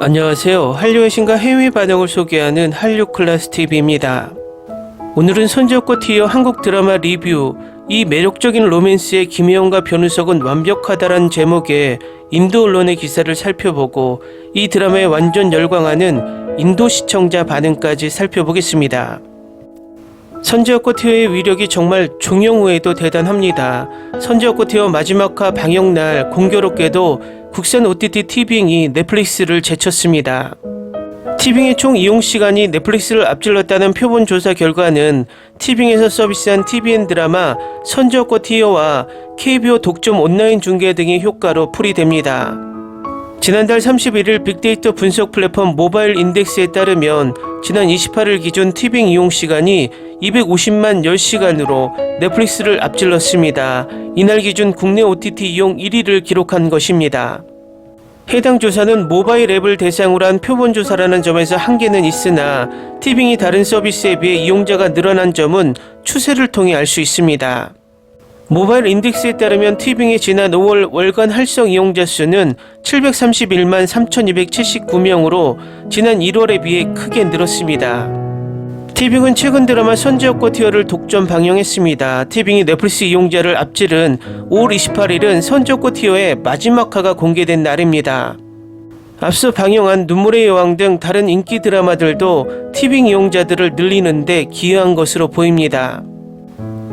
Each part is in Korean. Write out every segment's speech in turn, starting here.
안녕하세요. 한류의 신과 해외 반응을 소개하는 한류클래스TV입니다. 오늘은 손지엽과 티어 한국 드라마 리뷰, 이 매력적인 로맨스의 김혜영과 변우석은 완벽하다란 제목의 인도 언론의 기사를 살펴보고 이 드라마에 완전 열광하는 인도 시청자 반응까지 살펴보겠습니다. 선지엽과 티어의 위력이 정말 종영후에도 대단합니다. 선지엽과 티어 마지막화 방영날 공교롭게도 국산 OTT 티빙이 넷플릭스를 제쳤습니다. 티빙의 총 이용시간이 넷플릭스를 앞질렀다는 표본 조사 결과는 티빙에서 서비스한 TVN 드라마 선지엽과 티어와 KBO 독점 온라인 중계 등의 효과로 풀이됩니다. 지난달 31일 빅데이터 분석 플랫폼 모바일 인덱스에 따르면 지난 28일 기준 티빙 이용시간이 250만 10시간으로 넷플릭스를 앞질렀습니다. 이날 기준 국내 OTT 이용 1위를 기록한 것입니다. 해당 조사는 모바일 앱을 대상으로 한 표본조사라는 점에서 한계는 있으나 티빙이 다른 서비스에 비해 이용자가 늘어난 점은 추세를 통해 알 수 있습니다. 모바일 인덱스에 따르면 티빙의 지난 5월 월간 활성 이용자 수는 731만 3,279명으로 지난 1월에 비해 크게 늘었습니다. 티빙은 최근 드라마 선지엽과 티어를 독점 방영했습니다. 티빙이 넷플릭스 이용자를 앞지른 5월 28일은 선지엽과 티어의 마지막 화가 공개된 날입니다. 앞서 방영한 눈물의 여왕 등 다른 인기 드라마들도 티빙 이용자들을 늘리는데 기여한 것으로 보입니다.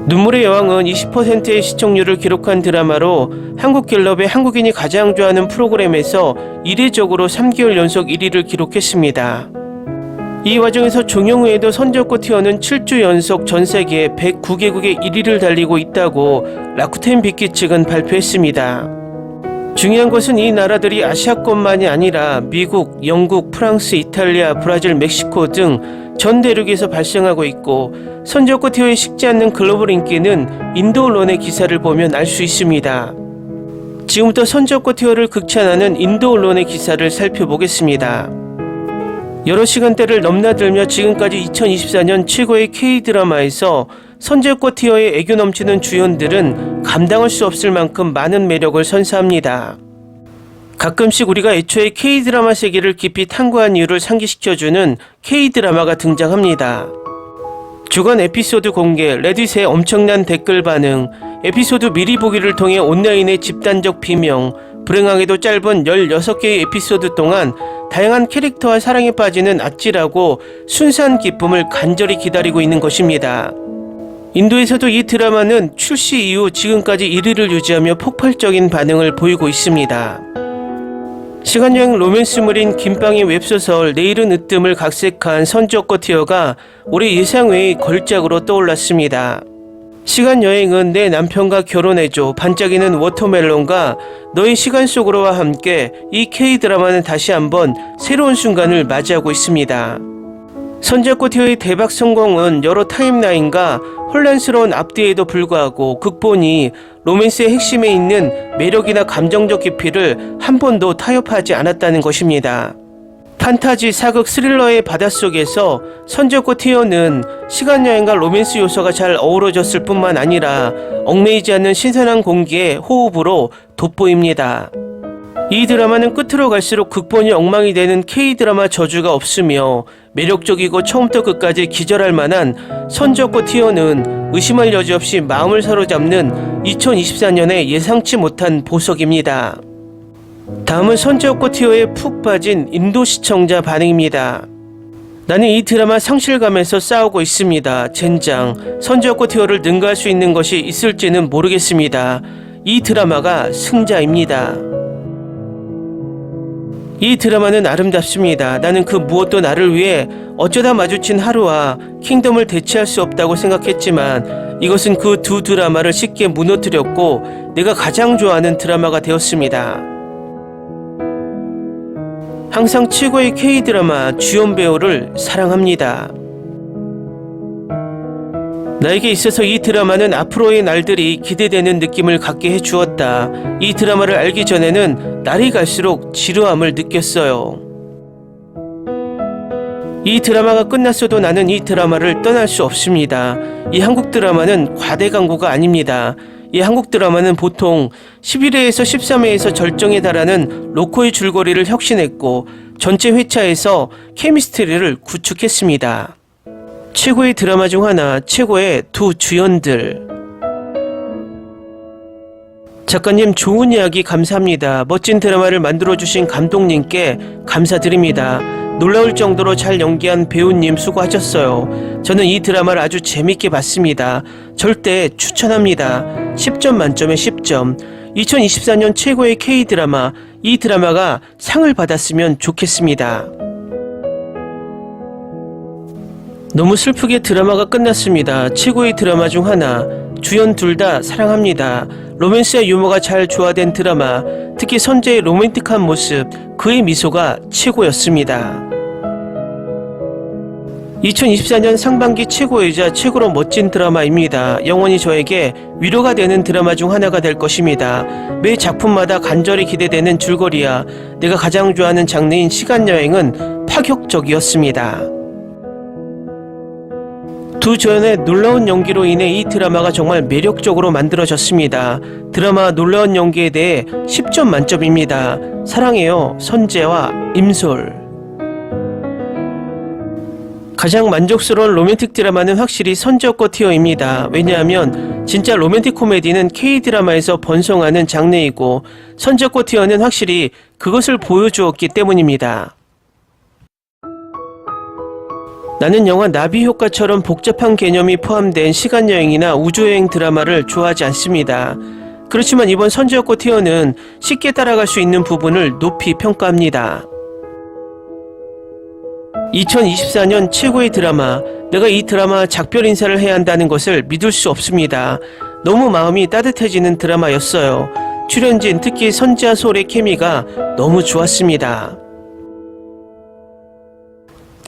눈물의 여왕은 20%의 시청률을 기록한 드라마로 한국갤럽의 한국인이 가장 좋아하는 프로그램에서 이례적으로 3개월 연속 1위를 기록했습니다. 이 와중에서 종영 후에도 선지엽과 티어는 7주 연속 전 세계 109개국의 1위를 달리고 있다고 라쿠텐 빅키 측은 발표했습니다. 중요한 것은 이 나라들이 아시아권만이 아니라 미국, 영국, 프랑스, 이탈리아, 브라질, 멕시코 등 전 대륙에서 발생하고 있고 선지엽과 티어의 식지 않는 글로벌 인기는 인도 언론의 기사를 보면 알 수 있습니다. 지금부터 선지엽과 티어를 극찬하는 인도 언론의 기사를 살펴보겠습니다. 여러 시간대를 넘나들며 지금까지 2024년 최고의 K-드라마에서 선지엽과 티어의 애교 넘치는 주연들은 감당할 수 없을 만큼 많은 매력을 선사합니다. 가끔씩 우리가 애초에 K-드라마 세계를 깊이 탐구한 이유를 상기시켜주는 K-드라마가 등장합니다. 주간 에피소드 공개, 레딧의 엄청난 댓글 반응, 에피소드 미리 보기를 통해 온라인의 집단적 비명, 불행하게도 짧은 16개의 에피소드 동안 다양한 캐릭터와 사랑에 빠지는 아찔하고 순수한 기쁨을 간절히 기다리고 있는 것입니다. 인도에서도 이 드라마는 출시 이후 지금까지 1위를 유지하며 폭발적인 반응을 보이고 있습니다. 시간여행 로맨스물인 김빵의 웹소설 내일은 으뜸을 각색한 선지엽과 티어가 올해 예상 외의 걸작으로 떠올랐습니다. 시간여행은 내 남편과 결혼해줘, 반짝이는 워터멜론과 너의 시간 속으로와 함께 이 K-드라마는 다시 한번 새로운 순간을 맞이하고 있습니다. 선지엽과 티어의 대박 성공은 여러 타임라인과 혼란스러운 앞뒤에도 불구하고 극본이 로맨스의 핵심에 있는 매력이나 감정적 깊이를 한 번도 타협하지 않았다는 것입니다. 판타지, 사극, 스릴러의 바닷속에서 선지엽과 티어는 시간여행과 로맨스 요소가 잘 어우러졌을 뿐만 아니라 얽매이지 않는 신선한 공기의 호흡으로 돋보입니다. 이 드라마는 끝으로 갈수록 극본이 엉망이 되는 K-드라마 저주가 없으며 매력적이고 처음부터 끝까지 기절할 만한 선지엽과 티어는 의심할 여지 없이 마음을 사로잡는 2024년의 예상치 못한 보석입니다. 다음은 선지엽과 티어에 푹 빠진 인도 시청자 반응입니다. 나는 이 드라마 상실감에서 싸우고 있습니다. 젠장, 선지엽과 티어를 능가할 수 있는 것이 있을지는 모르겠습니다. 이 드라마가 승자입니다. 이 드라마는 아름답습니다. 나는 그 무엇도 나를 위해 어쩌다 마주친 하루와 킹덤을 대체할 수 없다고 생각했지만 이것은 그 두 드라마를 쉽게 무너뜨렸고 내가 가장 좋아하는 드라마가 되었습니다. 항상 최고의 K-드라마 주연 배우를 사랑합니다. 나에게 있어서 이 드라마는 앞으로의 날들이 기대되는 느낌을 갖게 해주었다. 이 드라마를 알기 전에는 날이 갈수록 지루함을 느꼈어요. 이 드라마가 끝났어도 나는 이 드라마를 떠날 수 없습니다. 이 한국 드라마는 과대 광고가 아닙니다. 이 한국 드라마는 보통 11회에서 13회에서 절정에 달하는 로코의 줄거리를 혁신했고 전체 회차에서 케미스트리를 구축했습니다. 최고의 드라마 중 하나, 최고의 두 주연들. 작가님, 좋은 이야기 감사합니다. 멋진 드라마를 만들어주신 감독님께 감사드립니다. 놀라울 정도로 잘 연기한 배우님 수고하셨어요. 저는 이 드라마를 아주 재밌게 봤습니다. 절대 추천합니다. 10점 만점에 10점. 2024년 최고의 K드라마, 이 드라마가 상을 받았으면 좋겠습니다. 너무 슬프게 드라마가 끝났습니다. 최고의 드라마 중 하나, 주연 둘 다 사랑합니다. 로맨스와 유머가 잘 조화된 드라마, 특히 선재의 로맨틱한 모습, 그의 미소가 최고였습니다. 2024년 상반기 최고이자 최고로 멋진 드라마입니다. 영원히 저에게 위로가 되는 드라마 중 하나가 될 것입니다. 매 작품마다 간절히 기대되는 줄거리야 내가 가장 좋아하는 장르인 시간여행은 파격적이었습니다. 두 주연의 놀라운 연기로 인해 이 드라마가 정말 매력적으로 만들어졌습니다. 드라마 놀라운 연기에 대해 10점 만점입니다. 사랑해요, 선재와 임솔. 가장 만족스러운 로맨틱 드라마는 확실히 선지옥과 티어입니다. 왜냐하면 진짜 로맨틱 코미디는 K드라마에서 번성하는 장르이고 선지옥과 티어는 확실히 그것을 보여주었기 때문입니다. 나는 영화 나비 효과처럼 복잡한 개념이 포함된 시간여행이나 우주여행 드라마를 좋아하지 않습니다. 그렇지만 이번 선지옥과 티어는 쉽게 따라갈 수 있는 부분을 높이 평가합니다. 2024년 최고의 드라마, 내가 이 드라마 작별 인사를 해야 한다는 것을 믿을 수 없습니다. 너무 마음이 따뜻해지는 드라마였어요. 출연진, 특히 선지와 솔의 케미가 너무 좋았습니다.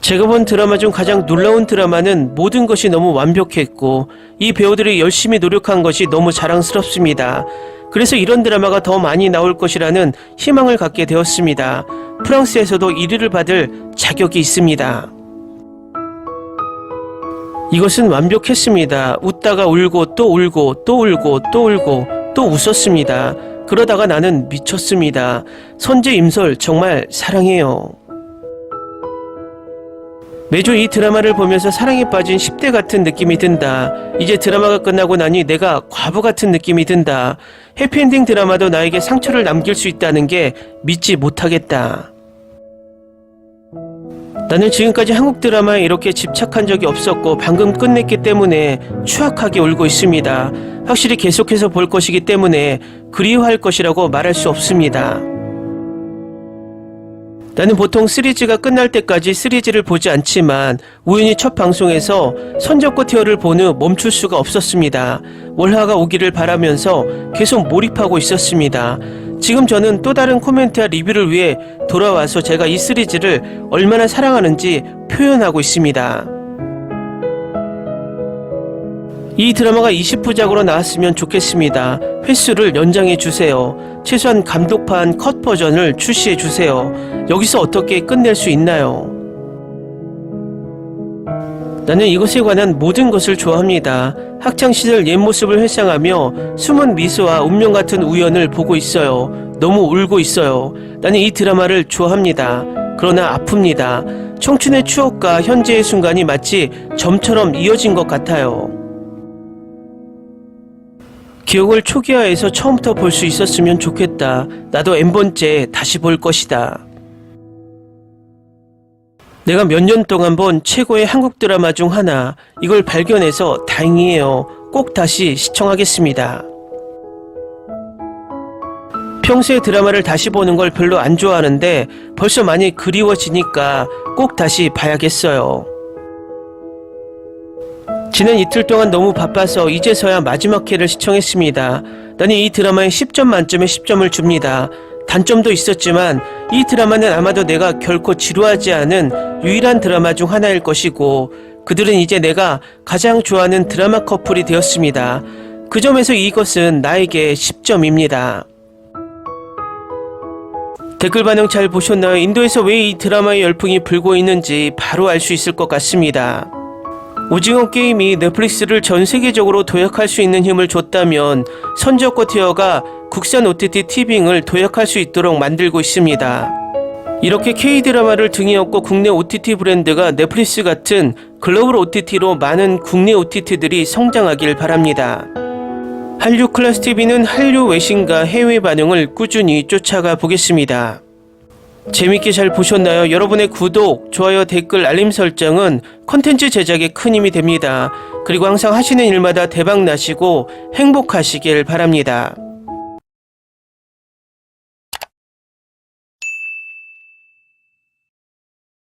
제가 본 드라마 중 가장 놀라운 드라마는 모든 것이 너무 완벽했고 이 배우들이 열심히 노력한 것이 너무 자랑스럽습니다. 그래서 이런 드라마가 더 많이 나올 것이라는 희망을 갖게 되었습니다. 프랑스에서도 1위를 받을 자격이 있습니다. 이것은 완벽했습니다. 웃다가 울고 또 울고 또 울고 또 울고 또 웃었습니다. 그러다가 나는 미쳤습니다. 선재, 임솔 정말 사랑해요. 매주 이 드라마를 보면서 사랑에 빠진 10대 같은 느낌이 든다. 이제 드라마가 끝나고 나니 내가 과부 같은 느낌이 든다. 해피엔딩 드라마도 나에게 상처를 남길 수 있다는 게 믿지 못하겠다. 나는 지금까지 한국 드라마에 이렇게 집착한 적이 없었고 방금 끝냈기 때문에 추악하게 울고 있습니다. 확실히 계속해서 볼 것이기 때문에 그리워할 것이라고 말할 수 없습니다. 나는 보통 시리즈가 끝날 때까지 시리즈를 보지 않지만 우연히 첫 방송에서 선지옥과 티어를 본 후 멈출 수가 없었습니다. 월화가 오기를 바라면서 계속 몰입하고 있었습니다. 지금 저는 또 다른 코멘트와 리뷰를 위해 돌아와서 제가 이 시리즈를 얼마나 사랑하는지 표현하고 있습니다. 이 드라마가 20부작으로 나왔으면 좋겠습니다. 횟수를 연장해 주세요. 최소한 감독판 컷 버전을 출시해 주세요. 여기서 어떻게 끝낼 수 있나요? 나는 이것에 관한 모든 것을 좋아합니다. 학창시절 옛 모습을 회상하며 숨은 미소와 운명 같은 우연을 보고 있어요. 너무 울고 있어요. 나는 이 드라마를 좋아합니다. 그러나 아픕니다. 청춘의 추억과 현재의 순간이 마치 점처럼 이어진 것 같아요. 기억을 초기화해서 처음부터 볼 수 있었으면 좋겠다. 나도 N번째 다시 볼 것이다. 내가 몇 년 동안 본 최고의 한국 드라마 중 하나, 이걸 발견해서 다행이에요. 꼭 다시 시청하겠습니다. 평소에 드라마를 다시 보는 걸 별로 안 좋아하는데 벌써 많이 그리워지니까 꼭 다시 봐야겠어요. 지난 이틀 동안 너무 바빠서 이제서야 마지막 회를 시청했습니다. 나는 이 드라마에 10점 만점에 10점을 줍니다. 단점도 있었지만 이 드라마는 아마도 내가 결코 지루하지 않은 유일한 드라마 중 하나일 것이고 그들은 이제 내가 가장 좋아하는 드라마 커플이 되었습니다. 그 점에서 이것은 나에게 10점입니다. 댓글 반응 잘 보셨나요? 인도에서 왜 이 드라마의 열풍이 불고 있는지 바로 알 수 있을 것 같습니다. 오징어 게임이 넷플릭스를 전 세계적으로 도약할 수 있는 힘을 줬다면 선지옥과 티어가 국산 OTT 티빙을 도약할 수 있도록 만들고 있습니다. 이렇게 K-드라마를 등에 업고 국내 OTT 브랜드가 넷플릭스 같은 글로벌 OTT로 많은 국내 OTT들이 성장하길 바랍니다. 한류 클래스 TV는 한류 외신과 해외 반응을 꾸준히 쫓아가 보겠습니다. 재밌게 잘 보셨나요? 여러분의 구독, 좋아요, 댓글, 알림 설정은 컨텐츠 제작에 큰 힘이 됩니다. 그리고 항상 하시는 일마다 대박 나시고 행복하시길 바랍니다.